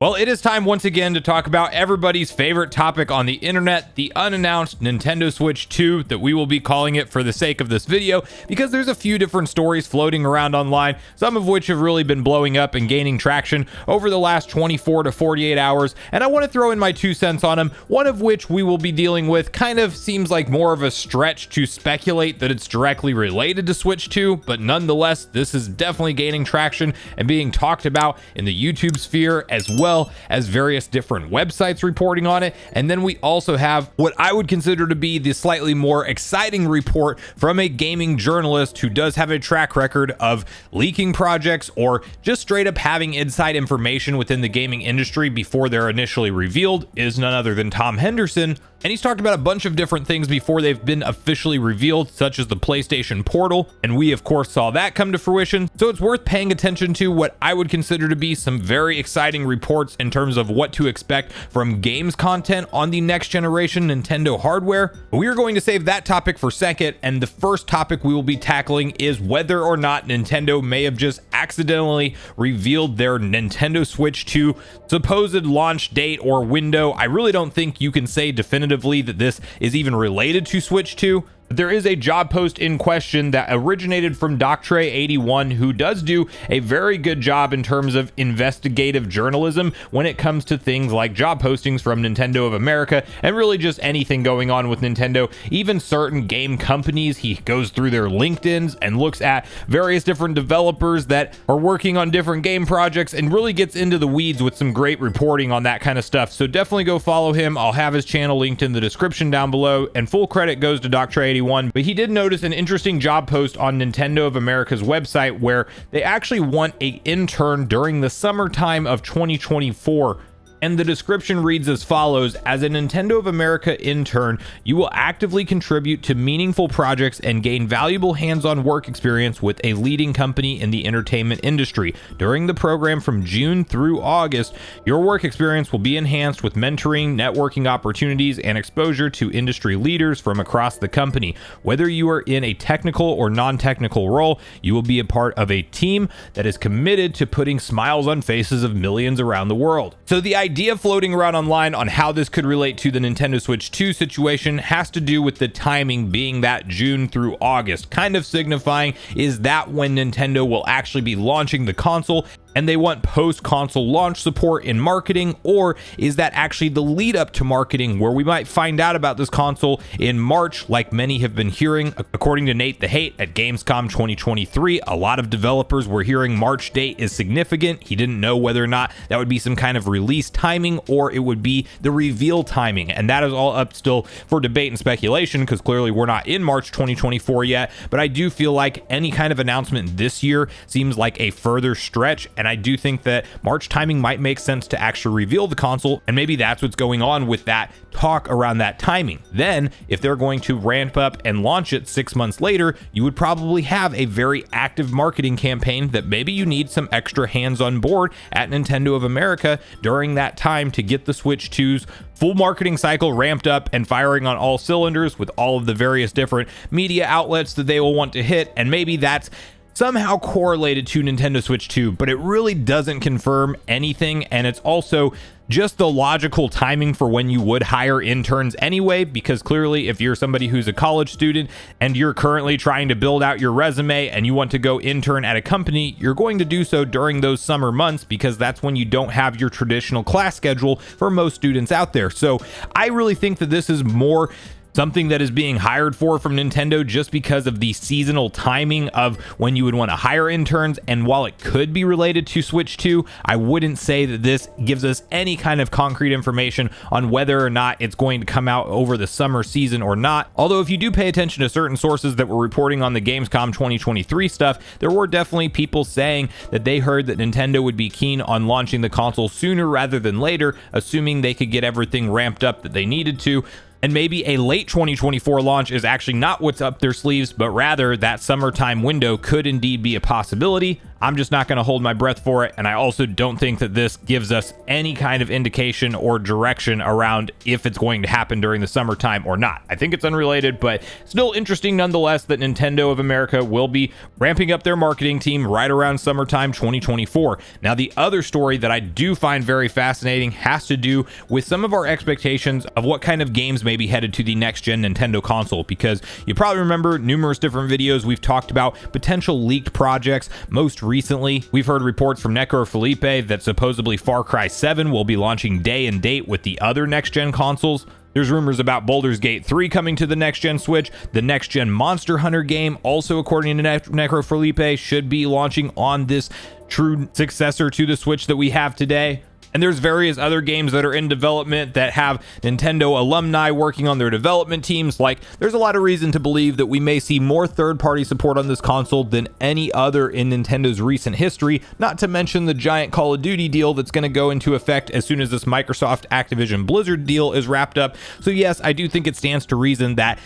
Well, it is time once again to talk about everybody's favorite topic on the internet, the unannounced Nintendo Switch 2 that we will be calling it for the sake of this video, because there's a few different stories floating around online, some of which have really been blowing up and gaining traction over the last 24 to 48 hours, and I want to throw in my 2 cents on them, one of which we will be dealing with. Kind of seems like more of a stretch to speculate that it's directly related to Switch 2, but nonetheless, this is definitely gaining traction and being talked about in the YouTube sphere as well as various different websites reporting on it. And then we also have what I would consider to be the slightly more exciting report from a gaming journalist who does have a track record of leaking projects or just straight up having inside information within the gaming industry before they're initially revealed, is none other than Tom Henderson. And he's talked about a bunch of different things before they've been officially revealed, such as the PlayStation Portal, and we of course saw that come to fruition. So it's worth paying attention to what I would consider to be some very exciting reports in terms of what to expect from games content on the next generation Nintendo hardware. We are going to save that topic for second, and the first topic we will be tackling is whether or not Nintendo may have just accidentally revealed their Nintendo Switch 2 supposed launch date or window. I really don't think you can say definitively that this is even related to Switch 2. There is a job post in question that originated from Doctre81, who does do a very good job in terms of investigative journalism when it comes to things like job postings from Nintendo of America and really just anything going on with Nintendo, even certain game companies. He goes through their LinkedIns and looks at various different developers that are working on different game projects and really gets into the weeds with some great reporting on that kind of stuff. So definitely go follow him. I'll have his channel linked in the description down below, and full credit goes to Doctre81. But he did notice an interesting job post on Nintendo of America's website where they actually want an intern during the summertime of 2024. And the description reads as follows: as a Nintendo of America intern, you will actively contribute to meaningful projects and gain valuable hands-on work experience with a leading company in the entertainment industry. During the program from June through August, your work experience will be enhanced with mentoring, networking opportunities, and exposure to industry leaders from across the company. Whether you are in a technical or non-technical role, you will be a part of a team that is committed to putting smiles on faces of millions around the world. So the idea floating around online on how this could relate to the Nintendo Switch 2 situation has to do with the timing being that June through August, kind of signifying is that when Nintendo will actually be launching the console and they want post-console launch support in marketing, or is that actually the lead up to marketing where we might find out about this console in March, like many have been hearing? According to Nate the Hate at Gamescom 2023, a lot of developers were hearing March date is significant. He didn't know whether or not that would be some kind of release timing or it would be the reveal timing, and that is all up still for debate and speculation because clearly we're not in March 2024 yet. But I do feel like any kind of announcement this year seems like a further stretch, and I do think that March timing might make sense to actually reveal the console, and maybe that's what's going on with that talk around that timing. Then if they're going to ramp up and launch it 6 months later, you would probably have a very active marketing campaign that maybe you need some extra hands on board at Nintendo of America during that time to get the Switch 2's full marketing cycle ramped up and firing on all cylinders with all of the various different media outlets that they will want to hit. And maybe that's somehow correlated to Nintendo Switch 2, but it really doesn't confirm anything, and it's also just the logical timing for when you would hire interns anyway, because clearly if you're somebody who's a college student and you're currently trying to build out your resume and you want to go intern at a company, you're going to do so during those summer months because that's when you don't have your traditional class schedule for most students out there. So I really think that this is more something that is being hired for from Nintendo just because of the seasonal timing of when you would want to hire interns. And while it could be related to Switch 2, I wouldn't say that this gives us any kind of concrete information on whether or not it's going to come out over the summer season or not. Although if you do pay attention to certain sources that were reporting on the Gamescom 2023 stuff, there were definitely people saying that they heard that Nintendo would be keen on launching the console sooner rather than later, assuming they could get everything ramped up that they needed to. And maybe a late 2024 launch is actually not what's up their sleeves, but rather that summertime window could indeed be a possibility. I'm just not going to hold my breath for it. And I also don't think that this gives us any kind of indication or direction around if it's going to happen during the summertime or not. I think it's unrelated, but still interesting nonetheless that Nintendo of America will be ramping up their marketing team right around summertime 2024. Now, the other story that I do find very fascinating has to do with some of our expectations of what kind of games may be headed to the next gen Nintendo console, because you probably remember numerous different videos we've talked about potential leaked projects. Most recently, we've heard reports from Necro Felipe that supposedly Far Cry 7 will be launching day and date with the other next gen consoles. There's rumors about Baldur's Gate 3 coming to the next gen Switch. The next gen Monster Hunter game, also according to Necro Felipe, should be launching on this true successor to the Switch that we have today. And there's various other games that are in development that have Nintendo alumni working on their development teams. Like, there's a lot of reason to believe that we may see more third-party support on this console than any other in Nintendo's recent history, not to mention the giant Call of Duty deal that's going to go into effect as soon as this Microsoft Activision Blizzard deal is wrapped up. So yes, I do think it stands to reason that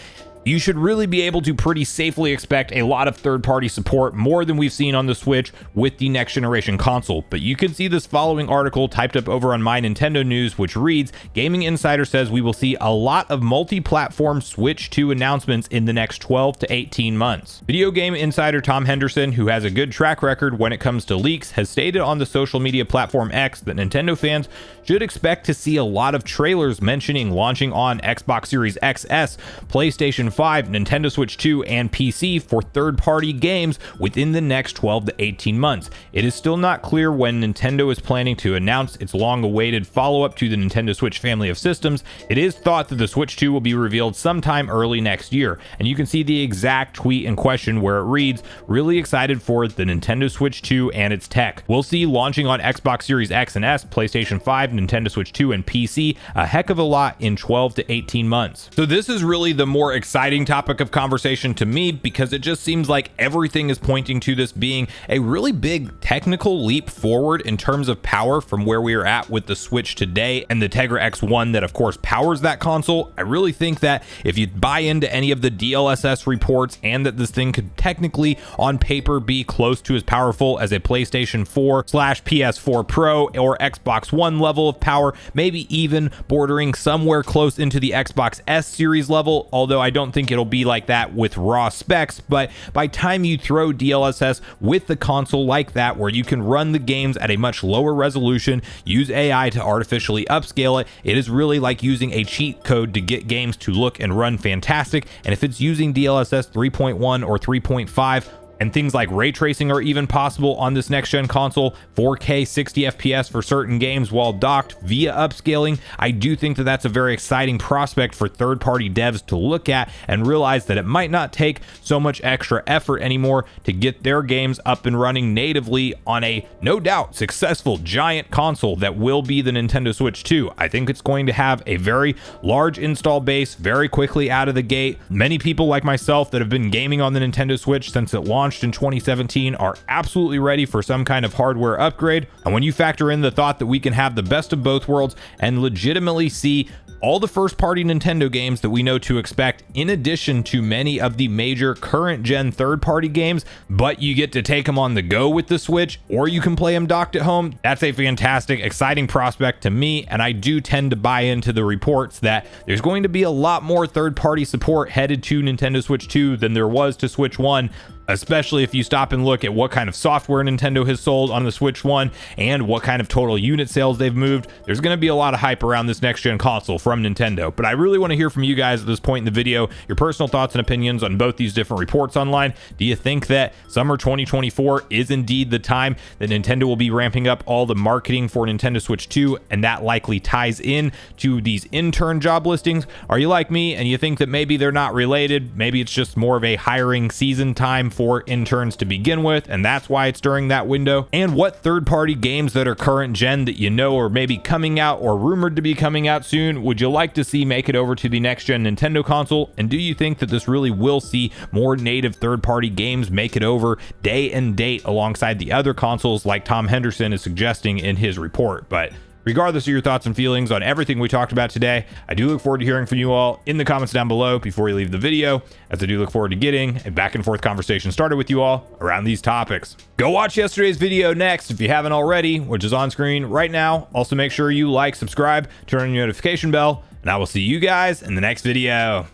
you should really be able to pretty safely expect a lot of third-party support, more than we've seen on the Switch with the next generation console. But you can see this following article typed up over on My Nintendo News, which reads, Gaming Insider says we will see a lot of multi-platform Switch 2 announcements in the next 12 to 18 months. Video game insider Tom Henderson, who has a good track record when it comes to leaks, has stated on the social media platform X that Nintendo fans should expect to see a lot of trailers mentioning launching on Xbox Series XS, PlayStation 5, Nintendo Switch 2, and PC for third-party games within the next 12 to 18 months. It is still not clear when Nintendo is planning to announce its long-awaited follow-up to the Nintendo Switch family of systems. It is thought that the Switch 2 will be revealed sometime early next year, and you can see the exact tweet in question where it reads, "Really excited for the Nintendo Switch 2 and its tech. We'll see launching on Xbox Series X and S, PlayStation 5, Nintendo Switch 2, and PC a heck of a lot in 12 to 18 months." So this is really the more exciting topic of conversation to me, because it just seems like everything is pointing to this being a really big technical leap forward in terms of power from where we are at with the Switch today and the Tegra X1 that of course powers that console. I really think that if you buy into any of the DLSS reports and that this thing could technically on paper be close to as powerful as a PlayStation 4/PS4 Pro or Xbox One level of power, maybe even bordering somewhere close into the Xbox S series level, although I don't think it'll be like that with raw specs. But by time you throw DLSS with the console like that, where you can run the games at a much lower resolution, use AI to artificially upscale it, it is really like using a cheat code to get games to look and run fantastic. And if it's using DLSS 3.1 or 3.5, and things like ray tracing are even possible on this next gen console, 4K 60 FPS for certain games while docked via upscaling, I do think that that's a very exciting prospect for third-party devs to look at and realize that it might not take so much extra effort anymore to get their games up and running natively on a no doubt successful giant console that will be the Nintendo Switch 2. I think it's going to have a very large install base very quickly out of the gate. Many people like myself that have been gaming on the Nintendo Switch since it launched in 2017 are absolutely ready for some kind of hardware upgrade. And when you factor in the thought that we can have the best of both worlds and legitimately see all the first-party Nintendo games that we know to expect, in addition to many of the major current-gen third-party games, but you get to take them on the go with the Switch, or you can play them docked at home, that's a fantastic, exciting prospect to me, and I do tend to buy into the reports that there's going to be a lot more third-party support headed to Nintendo Switch 2 than there was to Switch 1, especially if you stop and look at what kind of software Nintendo has sold on the Switch 1 and what kind of total unit sales they've moved. There's going to be a lot of hype around this next gen console from Nintendo, but I really want to hear from you guys at this point in the video, your personal thoughts and opinions on both these different reports online. Do you think that summer 2024 is indeed the time that Nintendo will be ramping up all the marketing for Nintendo Switch 2, and that likely ties in to these intern job listings? Are you like me and you think that maybe they're not related? Maybe it's just more of a hiring season time for interns to begin with, and that's why it's during that window. And what third-party games that are current gen that you know are maybe coming out or rumored to be coming out soon would you like to see make it over to the next gen Nintendo console? And do you think that this really will see more native third-party games make it over day and date alongside the other consoles like Tom Henderson is suggesting in his report? But Regardless of your thoughts and feelings on everything we talked about today, I do look forward to hearing from you all in the comments down below before you leave the video, as I do look forward to getting a back and forth conversation started with you all around these topics. Go watch yesterday's video next if you haven't already, which is on screen right now. Also make sure you like, subscribe, turn on your notification bell, and I will see you guys in the next video.